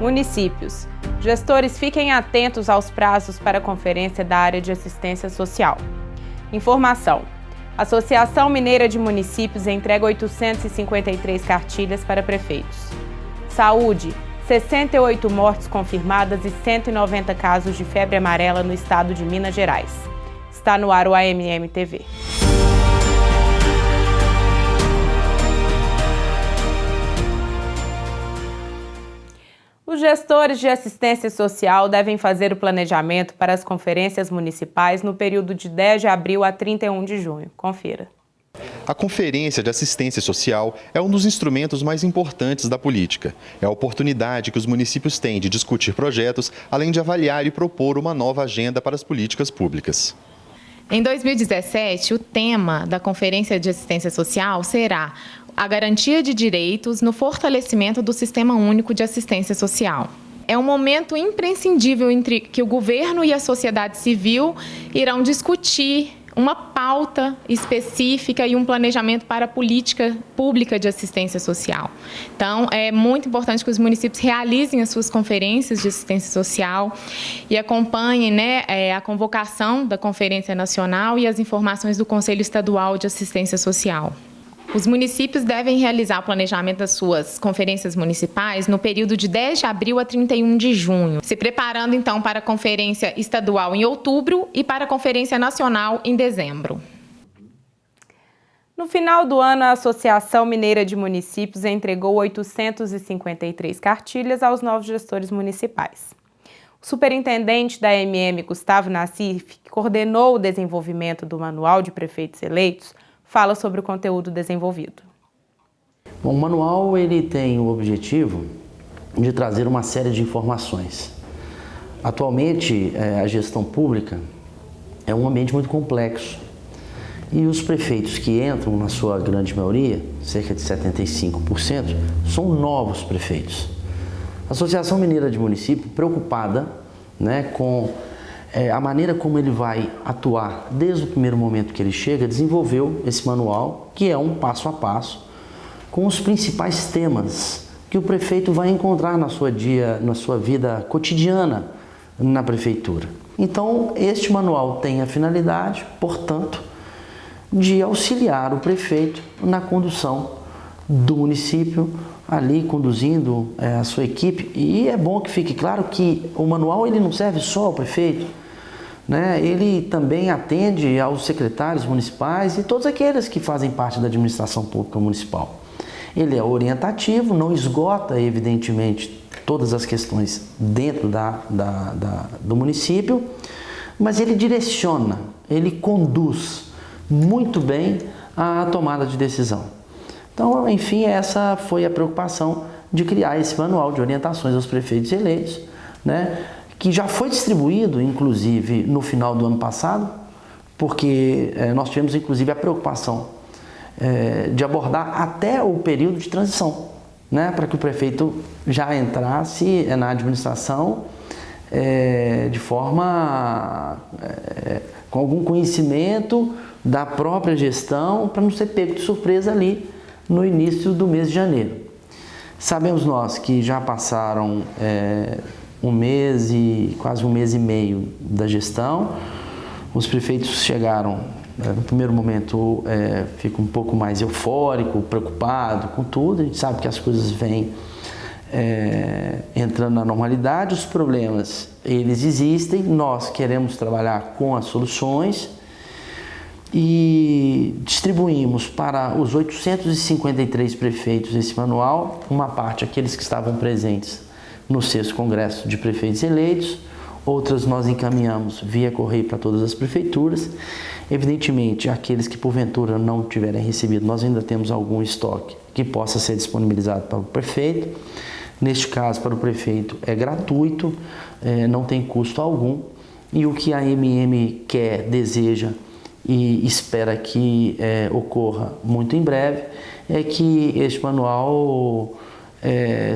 Municípios. Gestores fiquem atentos aos prazos para a conferência da área de assistência social. Informação. A Associação Mineira de Municípios entrega 853 cartilhas para prefeitos. Saúde. 68 mortes confirmadas e 190 casos de febre amarela no estado de Minas Gerais. Está no ar o AMM TV. Os gestores de assistência social devem fazer o planejamento para as conferências municipais no período de 10 de abril a 31 de junho. Confira. A Conferência de Assistência Social é um dos instrumentos mais importantes da política. É a oportunidade que os municípios têm de discutir projetos, além de avaliar e propor uma nova agenda para as políticas públicas. Em 2017, o tema da Conferência de Assistência Social será a garantia de direitos no fortalecimento do Sistema Único de Assistência Social. É um momento imprescindível entre que o governo e a sociedade civil irão discutir uma pauta específica e um planejamento para a política pública de assistência social. Então, é muito importante que os municípios realizem as suas conferências de assistência social e acompanhem, a convocação da Conferência Nacional e as informações do Conselho Estadual de Assistência Social. Os municípios devem realizar o planejamento das suas conferências municipais no período de 10 de abril a 31 de junho, se preparando, então, para a Conferência Estadual em outubro e para a Conferência Nacional em dezembro. No final do ano, a Associação Mineira de Municípios entregou 853 cartilhas aos novos gestores municipais. O superintendente da AMM, Gustavo Nassif, que coordenou o desenvolvimento do Manual de Prefeitos Eleitos, fala sobre o conteúdo desenvolvido. Bom, o manual ele tem o objetivo de trazer uma série de informações. Atualmente, a gestão pública é um ambiente muito complexo e os prefeitos que entram, na sua grande maioria, cerca de 75%, são novos prefeitos. A Associação Mineira de Municípios, preocupada com a maneira como ele vai atuar desde o primeiro momento que ele chega, desenvolveu esse manual, que é um passo a passo, com os principais temas que o prefeito vai encontrar na sua vida cotidiana na prefeitura. Então, este manual tem a finalidade, portanto, de auxiliar o prefeito na condução do município, ali conduzindo a sua equipe. E é bom que fique claro que o manual ele não serve só ao prefeito, ele também atende aos secretários municipais e todos aqueles que fazem parte da administração pública municipal. Ele é orientativo, não esgota, evidentemente, todas as questões dentro do município, mas ele direciona, ele conduz muito bem a tomada de decisão. Então, enfim, essa foi a preocupação de criar esse manual de orientações aos prefeitos eleitos, que já foi distribuído, inclusive, no final do ano passado, porque nós tivemos, inclusive, a preocupação de abordar até o período de transição, para que o prefeito já entrasse na administração de forma com algum conhecimento da própria gestão, para não ser pego de surpresa ali no início do mês de janeiro. Sabemos nós que já passaram quase um mês e meio da gestão. Os prefeitos chegaram, no primeiro momento, fica um pouco mais eufórico, preocupado com tudo. A gente sabe que as coisas vêm entrando na normalidade, os problemas, eles existem, nós queremos trabalhar com as soluções e distribuímos para os 853 prefeitos esse manual, uma parte aqueles que estavam presentes no 6º Congresso de Prefeitos Eleitos, outras nós encaminhamos via correio para todas as prefeituras. Evidentemente, aqueles que porventura não tiverem recebido, nós ainda temos algum estoque que possa ser disponibilizado para o prefeito. Neste caso, para o prefeito é gratuito, não tem custo algum, e o que a AMM quer, deseja e espera que ocorra muito em breve é que este manual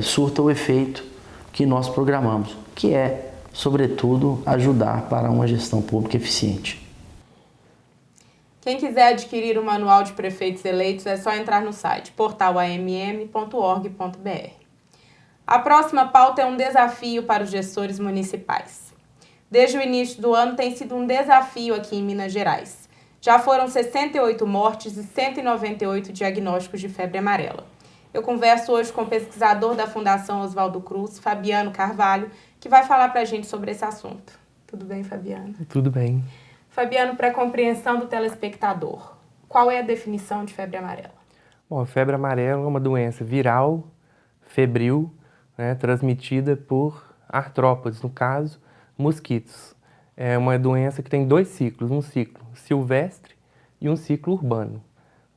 surta o efeito que nós programamos, que é, sobretudo, ajudar para uma gestão pública eficiente. Quem quiser adquirir o Manual de Prefeitos Eleitos é só entrar no site portalamm.org.br. A próxima pauta é um desafio para os gestores municipais. Desde o início do ano tem sido um desafio aqui em Minas Gerais. Já foram 68 mortes e 198 diagnósticos de febre amarela. Eu converso hoje com o pesquisador da Fundação Oswaldo Cruz, Fabiano Carvalho, que vai falar para a gente sobre esse assunto. Tudo bem, Fabiano? Tudo bem. Fabiano, para a compreensão do telespectador, qual é a definição de febre amarela? Bom, a febre amarela é uma doença viral, febril, né, transmitida por artrópodes, no caso, mosquitos. É uma doença que tem 2 ciclos, um ciclo silvestre e um ciclo urbano.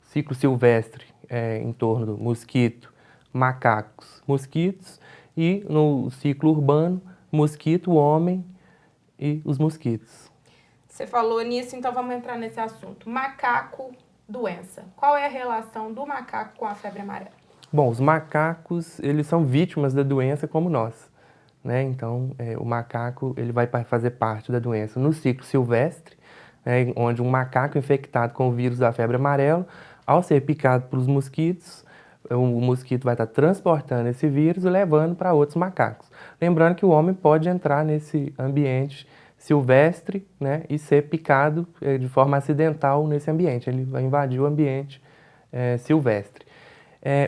O ciclo silvestre é em torno do mosquito, macacos, mosquitos, e no ciclo urbano, mosquito, homem e os mosquitos. Você falou nisso, então vamos entrar nesse assunto. Macaco, doença. Qual é a relação do macaco com a febre amarela? Bom, os macacos, eles são vítimas da doença como nós, né? Então, o macaco, ele vai fazer parte da doença no ciclo silvestre, né, onde um macaco infectado com o vírus da febre amarela, ao ser picado pelos mosquitos, o mosquito vai estar transportando esse vírus e levando para outros macacos. Lembrando que o homem pode entrar nesse ambiente silvestre, né, e ser picado de forma acidental nesse ambiente. Ele vai invadir o ambiente silvestre.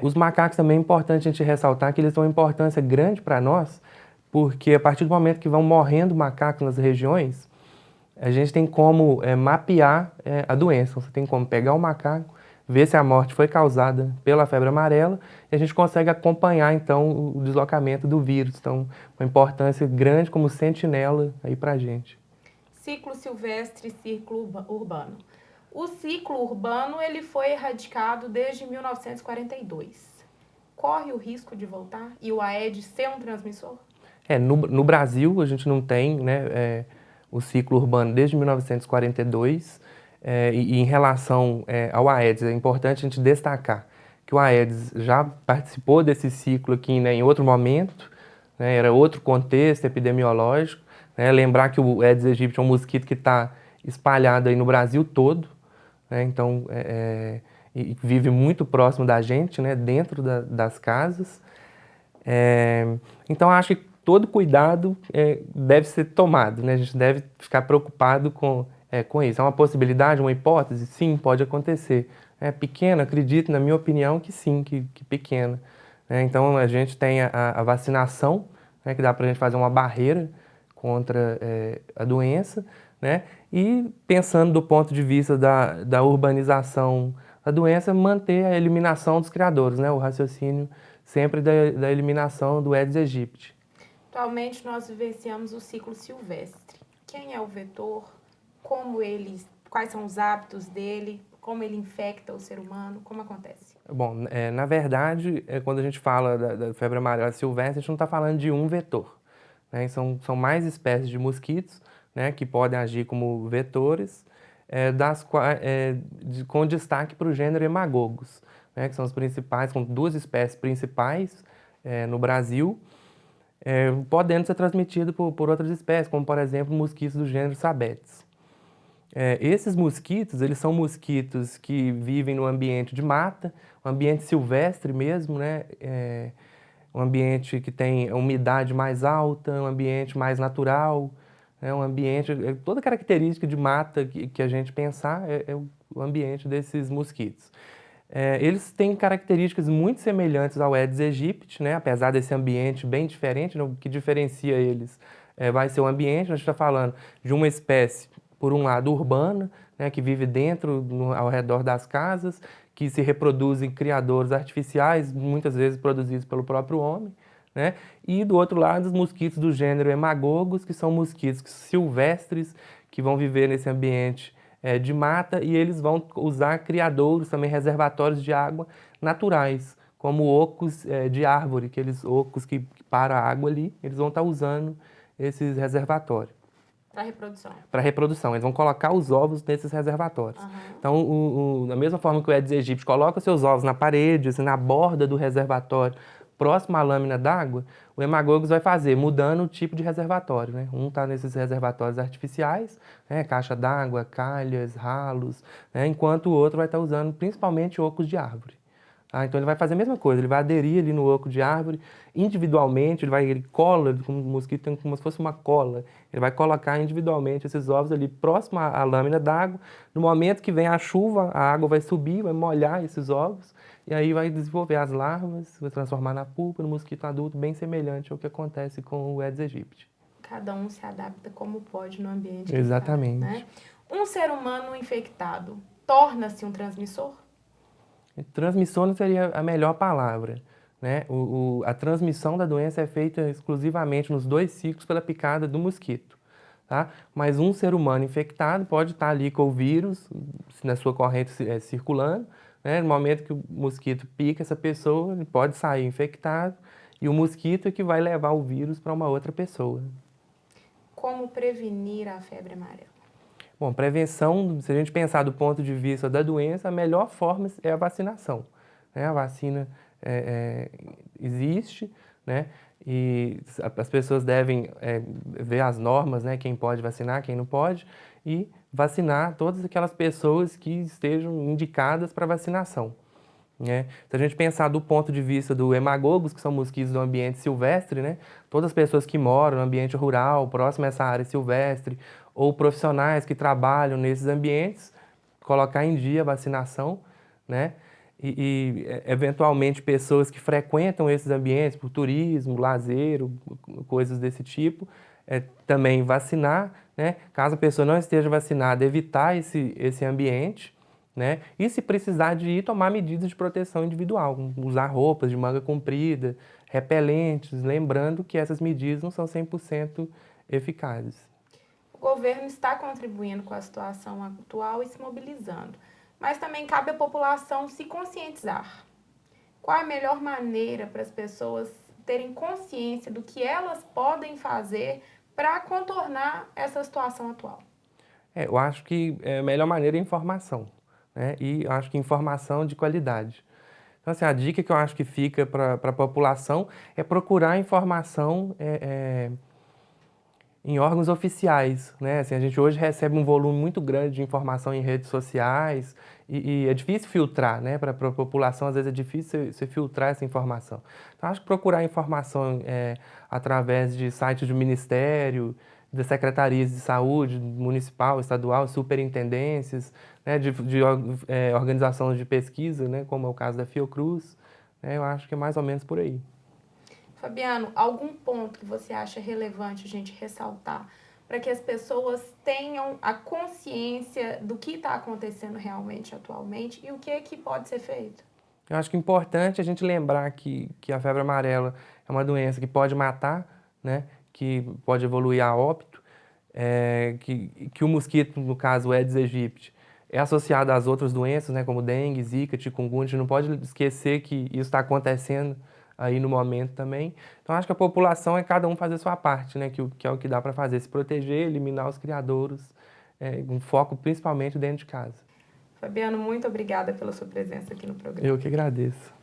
Os macacos também é importante a gente ressaltar que eles têm uma importância grande para nós, porque a partir do momento que vão morrendo macacos nas regiões, a gente tem como mapear a doença. Você tem como pegar o macaco, ver se a morte foi causada pela febre amarela, e a gente consegue acompanhar, então, o deslocamento do vírus. Então, uma importância grande como sentinela aí pra gente. Ciclo silvestre e ciclo urbano. O ciclo urbano ele foi erradicado desde 1942. Corre o risco de voltar e o Aedes ser um transmissor? No Brasil, a gente não tem, né, o ciclo urbano desde 1942. E em relação ao Aedes, é importante a gente destacar que o Aedes já participou desse ciclo aqui, né, em outro momento, né, era outro contexto epidemiológico. Né, lembrar que o Aedes aegypti é um mosquito que está espalhado aí no Brasil todo, né, então e vive muito próximo da gente, né, dentro das casas. Então acho que todo cuidado deve ser tomado, né, a gente deve ficar preocupado com isso. É uma possibilidade, uma hipótese? Sim, pode acontecer. É pequena, acredito, na minha opinião, que sim, que pequena. Então, a gente tem a vacinação, né, que dá para a gente fazer uma barreira contra a doença, né? E pensando do ponto de vista da urbanização da doença, manter a eliminação dos criadores, né? O raciocínio sempre da eliminação do Aedes aegypti. Atualmente, nós vivenciamos o ciclo silvestre. Quem é o vetor? Quais são os hábitos dele, como ele infecta o ser humano, como acontece? Bom, na verdade, quando a gente fala da febre amarela silvestre, a gente não está falando de um vetor, né? São mais espécies de mosquitos, né, que podem agir como vetores, com destaque para o gênero Hemagogos, né, que são os principais, com 2 espécies principais no Brasil, podendo ser transmitido por outras espécies, como, por exemplo, mosquitos do gênero Sabetes. Esses mosquitos, eles são mosquitos que vivem no ambiente de mata, um ambiente silvestre mesmo, né? Um ambiente que tem umidade mais alta, um ambiente mais natural, um ambiente... Toda característica de mata que a gente pensar é o ambiente desses mosquitos. Eles têm características muito semelhantes ao Aedes aegypti, né? Apesar desse ambiente bem diferente, né? O que diferencia eles vai ser o ambiente. A gente está falando de uma espécie, por um lado, urbana, né, que vive ao redor das casas, que se reproduz em criadouros artificiais, muitas vezes produzidos pelo próprio homem, né? E, do outro lado, os mosquitos do gênero Hemagogos, que são mosquitos silvestres, que vão viver nesse ambiente de mata, e eles vão usar criadouros, também reservatórios de água naturais, como ocos de árvore, aqueles ocos que param a água ali, eles vão estar usando esses reservatórios. Para reprodução. Para reprodução. Eles vão colocar os ovos nesses reservatórios. Uhum. Então, da mesma forma que o Aedes aegypti coloca seus ovos na parede, assim, na borda do reservatório, próximo à lâmina d'água, o Hemagogos vai fazer, mudando o tipo de reservatório, né? Um está nesses reservatórios artificiais, né? Caixa d'água, calhas, ralos, né? Enquanto o outro vai estar usando principalmente ocos de árvore. Tá? Então ele vai fazer a mesma coisa, ele vai aderir ali no oco de árvore individualmente, ele cola, como o mosquito tem como se fosse uma cola, ele vai colocar individualmente esses ovos ali próximo à lâmina d'água. No momento que vem a chuva, a água vai subir, vai molhar esses ovos, e aí vai desenvolver as larvas, vai transformar na pupa, no mosquito adulto, bem semelhante ao que acontece com o Aedes aegypti. Cada um se adapta como pode no ambiente que Exatamente. está, né? Um ser humano infectado torna-se um transmissor? Transmissor não seria a melhor palavra, né? A transmissão da doença é feita exclusivamente nos 2 ciclos pela picada do mosquito, tá? Mas um ser humano infectado pode estar ali com o vírus na sua corrente circulando, né? No momento que o mosquito pica essa pessoa, ele pode sair infectado e o mosquito é que vai levar o vírus para uma outra pessoa. Como prevenir a febre amarela? Bom, prevenção, se a gente pensar do ponto de vista da doença, a melhor forma é a vacinação, né? A vacina existe, né? E as pessoas devem ver as normas, né? Quem pode vacinar, quem não pode, e vacinar todas aquelas pessoas que estejam indicadas para vacinação, né? Se a gente pensar do ponto de vista do hemagogos, que são mosquitos do ambiente silvestre, né? Todas as pessoas que moram no ambiente rural, próximo a essa área silvestre, ou profissionais que trabalham nesses ambientes, colocar em dia a vacinação, né? E eventualmente pessoas que frequentam esses ambientes por turismo, lazer, coisas desse tipo, também vacinar, né? Caso a pessoa não esteja vacinada, evitar esse ambiente, né? E se precisar de ir, tomar medidas de proteção individual, usar roupas de manga comprida, repelentes, lembrando que essas medidas não são 100% eficazes. O governo está contribuindo com a situação atual e se mobilizando, mas também cabe à população se conscientizar. Qual é a melhor maneira para as pessoas terem consciência do que elas podem fazer para contornar essa situação atual? Eu acho que a melhor maneira é informação, né? E eu acho que informação de qualidade. Então, assim, a dica que eu acho que fica para a população é procurar informação em órgãos oficiais, né? Assim, a gente hoje recebe um volume muito grande de informação em redes sociais e é difícil filtrar, né? Para a população, às vezes é difícil você filtrar essa informação. Então, acho que procurar informação através de sites do Ministério, das secretarias de saúde, municipal, estadual, superintendências, né? de organizações de pesquisa, né? Como é o caso da Fiocruz, né? Eu acho que é mais ou menos por aí. Fabiano, algum ponto que você acha relevante a gente ressaltar para que as pessoas tenham a consciência do que está acontecendo realmente atualmente e o que é que pode ser feito? Eu acho que é importante a gente lembrar que a febre amarela é uma doença que pode matar, né? Que pode evoluir a óbito, que o mosquito, no caso o Aedes aegypti, é associado às outras doenças, né? Como dengue, zika, chikungunya. A gente não pode esquecer que isso está acontecendo aí no momento também. Então, acho que a população é cada um fazer a sua parte, né? Que é o que dá para fazer, se proteger, eliminar os criadouros, um foco principalmente dentro de casa. Fabiano, muito obrigada pela sua presença aqui no programa. Eu que agradeço.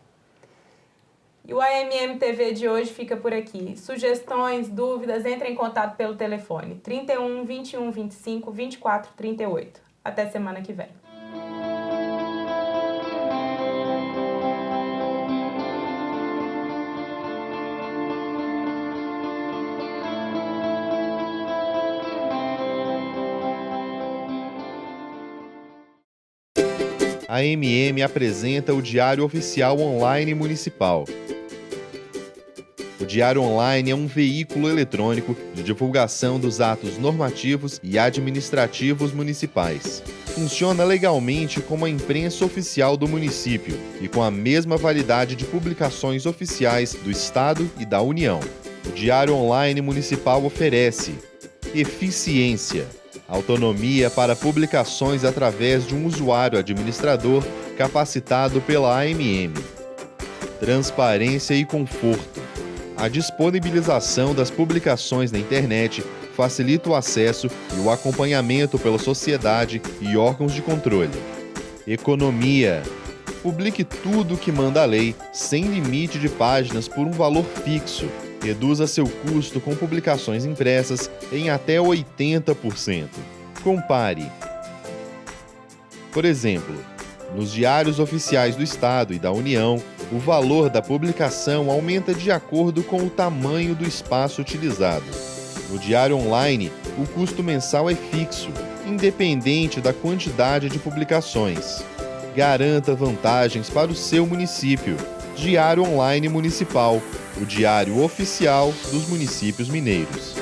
E o AMM TV de hoje fica por aqui. Sugestões, dúvidas, entre em contato pelo telefone 31 21 25 24 38. Até semana que vem. A AMM apresenta o Diário Oficial Online Municipal. O Diário Online é um veículo eletrônico de divulgação dos atos normativos e administrativos municipais. Funciona legalmente como a imprensa oficial do município e com a mesma validade de publicações oficiais do Estado e da União. O Diário Online Municipal oferece eficiência, autonomia para publicações através de um usuário administrador capacitado pela AMM, transparência e conforto. A disponibilização das publicações na internet facilita o acesso e o acompanhamento pela sociedade e órgãos de controle. Economia. Publique tudo o que manda a lei, sem limite de páginas por um valor fixo. Reduza seu custo com publicações impressas em até 80%. Compare. Por exemplo, Nos diários oficiais do Estado e da União, o valor da publicação aumenta de acordo com o tamanho do espaço utilizado. No diário online, o custo mensal é fixo, independente da quantidade de publicações. Garanta vantagens para o seu município. Diário Online Municipal, o diário oficial dos municípios mineiros.